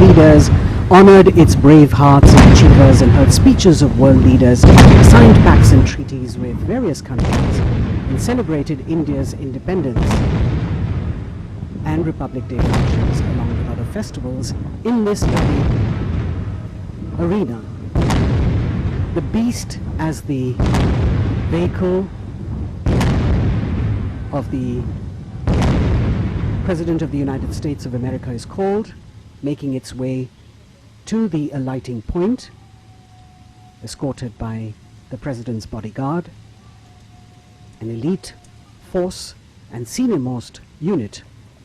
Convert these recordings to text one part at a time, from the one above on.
leaders, honored its brave hearts and achievers, and heard speeches of world leaders, signed pacts and treaties with various countries, and celebrated India's independence and Republic Day functions along with other festivals in this very arena. The beast as the vehicle of the President of the United States of America is called, making its way to the alighting point, escorted by the President's bodyguard, an elite force and senior-most unit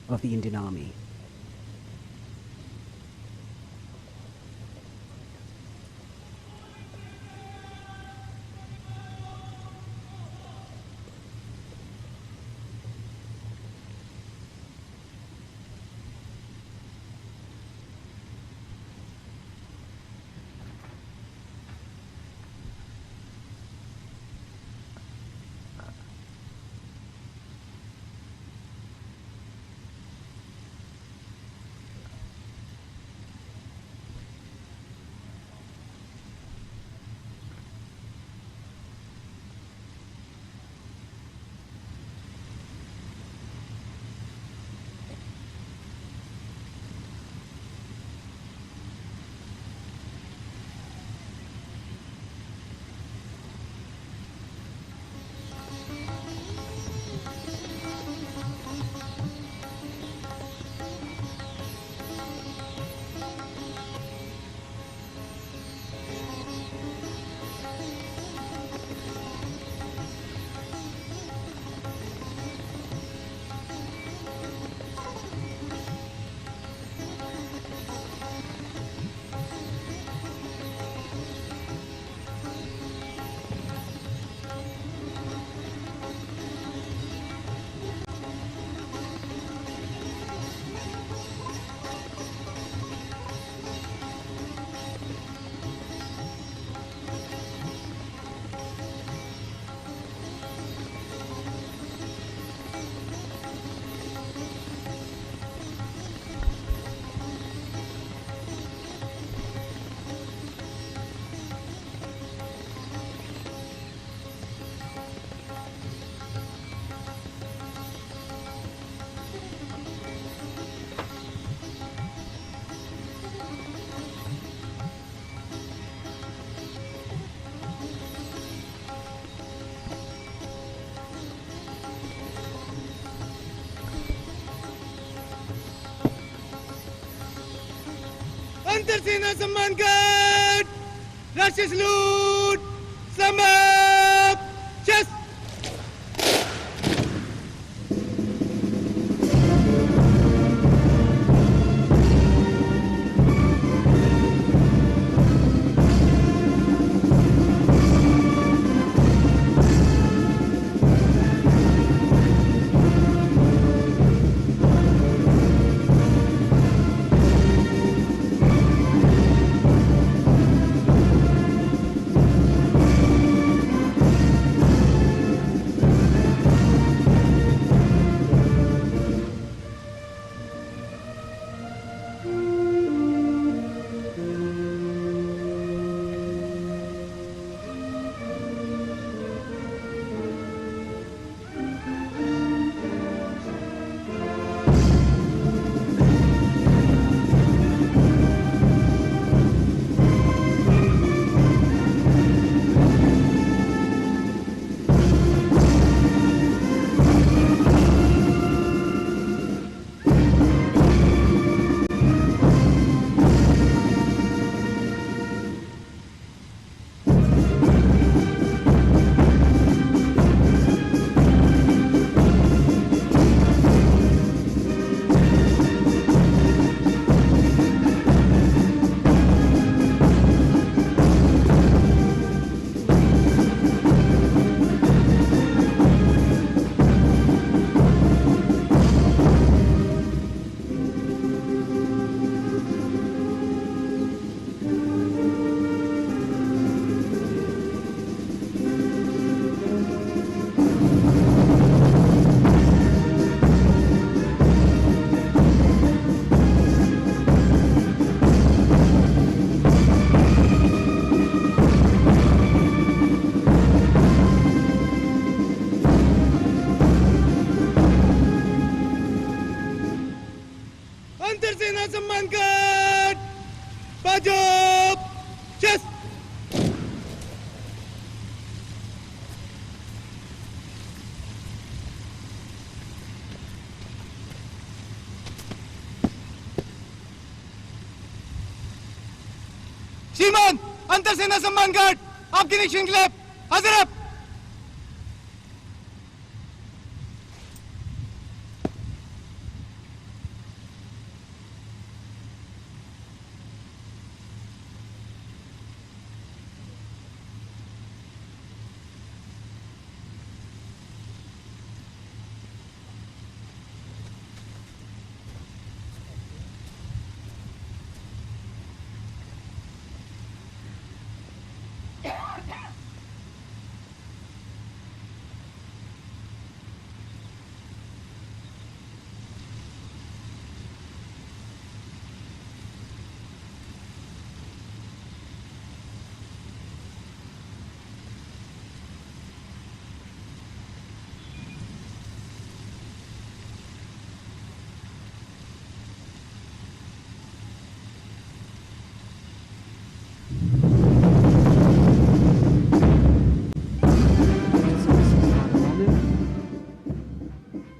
of the Indian Army. अंतरसेना सम्मान घाट राष्ट्रीय salute समाप्त शस्त्र Bajab! Chest! श्रीमान अंतर सेना सम्मान guard आपके निरीक्षण के लिए हाजिर है।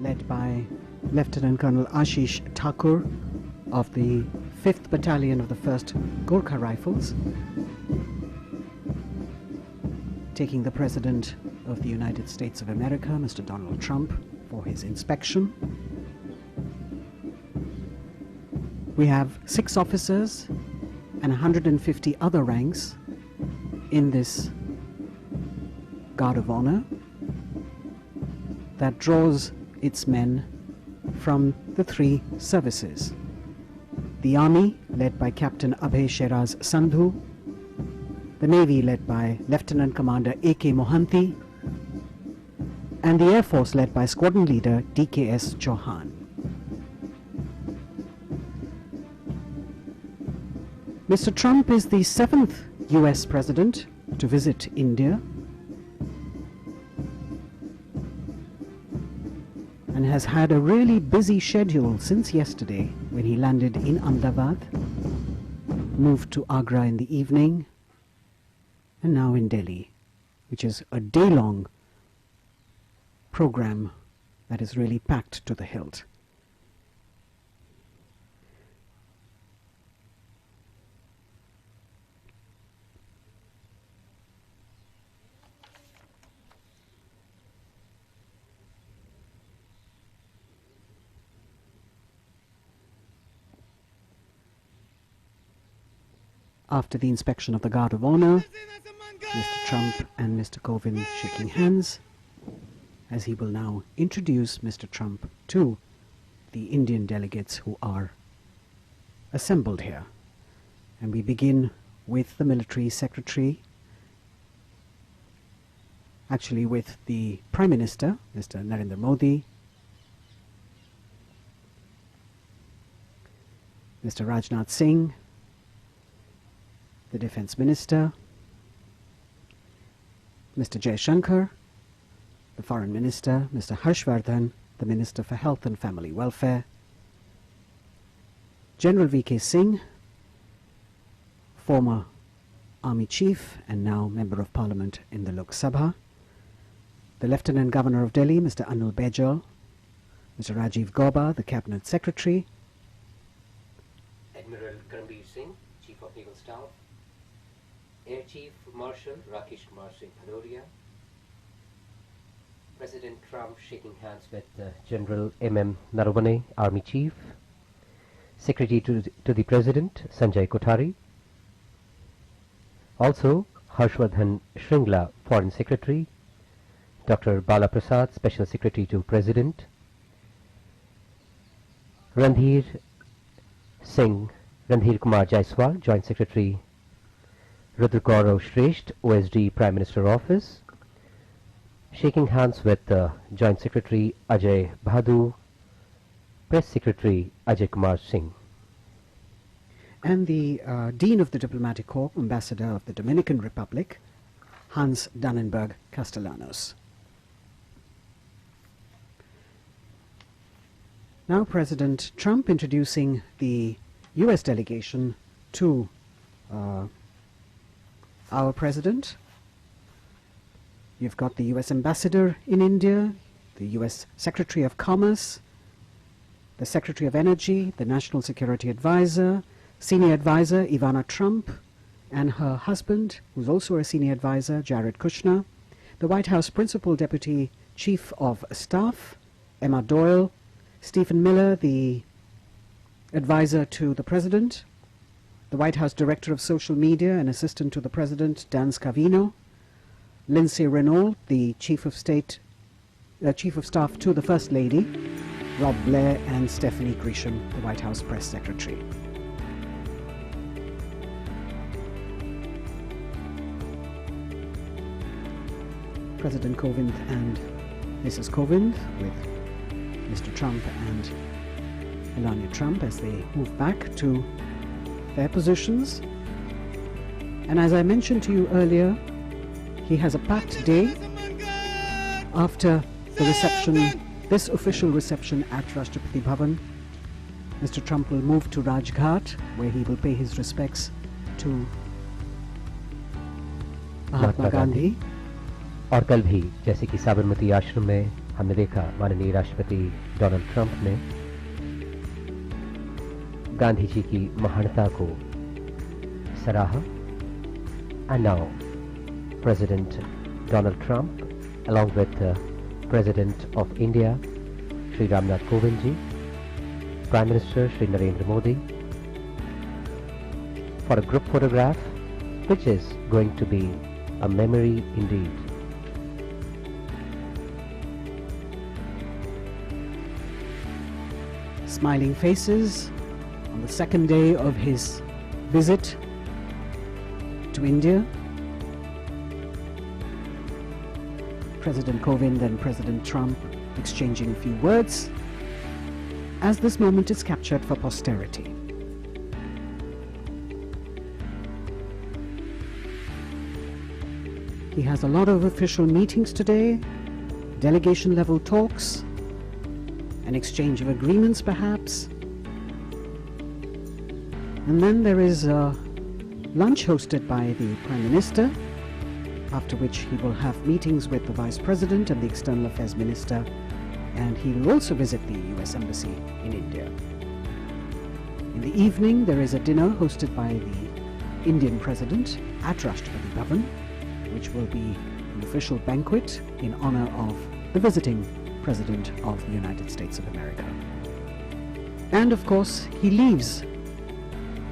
Led by Lieutenant Colonel Ashish Thakur of the 5th Battalion of the 1st Gorkha Rifles, taking the President of the United States of America, Mr. Donald Trump, for his inspection. We have 6 officers and 150 other ranks in this Guard of Honor that draws its men from the 3 services. The Army, led by Captain Abhay Sheraz Sandhu, the Navy, led by Lieutenant Commander A.K. Mohanty, and the Air Force, led by Squadron Leader D.K.S. Chauhan. Mr. Trump is the 7th US President to visit India and has had a really busy schedule since yesterday when he landed in Ahmedabad, moved to Agra in the evening, and now in Delhi, which is a day-long program that is really packed to the hilt. After the inspection of the Guard of Honor, Mr. Trump and Mr. Kovind shaking hands, as he will now introduce Mr. Trump to the Indian delegates who are assembled here. And we begin with the Military Secretary, actually with the Prime Minister, Mr. Narendra Modi, Mr. Rajnath Singh, the Defense Minister, Mr. Jaishankar, the Foreign Minister, Mr. Harshvardhan, the Minister for Health and Family Welfare, General V.K. Singh, former Army Chief and now Member of Parliament in the Lok Sabha, the Lieutenant Governor of Delhi, Mr. Anil Baijal, Mr. Rajiv Gauba, the Cabinet Secretary, Admiral Karambir Singh, Chief of Naval Staff, Air Chief Marshal Rakesh Kumar Singh Bhadoria, President Trump shaking hands with General M.M. Naravane, Army Chief, Secretary to the President Sanjay Kothari, also Harshvardhan Shringla, Foreign Secretary, Dr. Bala Prasad, Special Secretary to President, Randhir Kumar Jaiswal, Joint Secretary, Rudra Gaurav Shresht, OSD, Prime Minister Office, shaking hands with Joint Secretary Ajay Bhadu, Press Secretary Ajay Kumar Singh. And the Dean of the Diplomatic Corps, Ambassador of the Dominican Republic, Hans Dannenberg Castellanos. Now President Trump introducing the US delegation to our president. You've got the US Ambassador in India, the US Secretary of Commerce, the Secretary of Energy, the National Security Advisor, Senior Advisor Ivana Trump, and her husband, who's also a Senior Advisor, Jared Kushner, the White House Principal Deputy Chief of Staff, Emma Doyle, Stephen Miller, the Advisor to the President, the White House Director of Social Media and Assistant to the President, Dan Scavino, Lindsay Renault, the Chief of Staff to the First Lady, Rob Blair, and Stephanie Grisham, the White House Press Secretary. President Kovind and Mrs. Kovind with Mr. Trump and Melania Trump as they move back to their positions. And as I mentioned to you earlier, he has a packed day after the reception, this official reception at Rashtrapati Bhavan. Mr. Trump will move to Rajghat, where he will pay his respects to Mahatma Gandhi. और कल भी जैसे कि साबरमती आश्रम में हमने देखा माननीय राष्ट्रपति डोनाल्ड ट्रंप ने गांधी जी की महानता को सराहा. And now President Donald Trump along with President of India Shri Ramnath Kovind ji, Prime Minister Shri Narendra Modi for a group photograph which is going to be a memory indeed. Smiling faces on the second day of his visit to India. President Kovind and President Trump exchanging a few words as this moment is captured for posterity. He has a lot of official meetings today, delegation level talks, an exchange of agreements perhaps. And then there is a lunch hosted by the Prime Minister, after which he will have meetings with the Vice President and the External Affairs Minister, and he will also visit the US Embassy in India. In the evening there is a dinner hosted by the Indian President at Rashtrapati Bhavan, which will be an official banquet in honor of the visiting President of the United States of America. And of course he leaves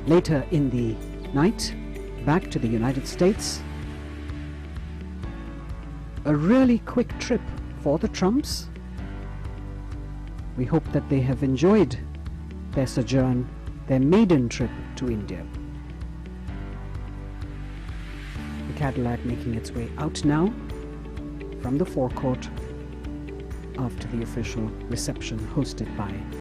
later in the night back to the United States. A really quick trip for the Trumps. We hope that they have enjoyed their sojourn, their maiden trip to India. The Cadillac making its way out now from the forecourt after the official reception hosted by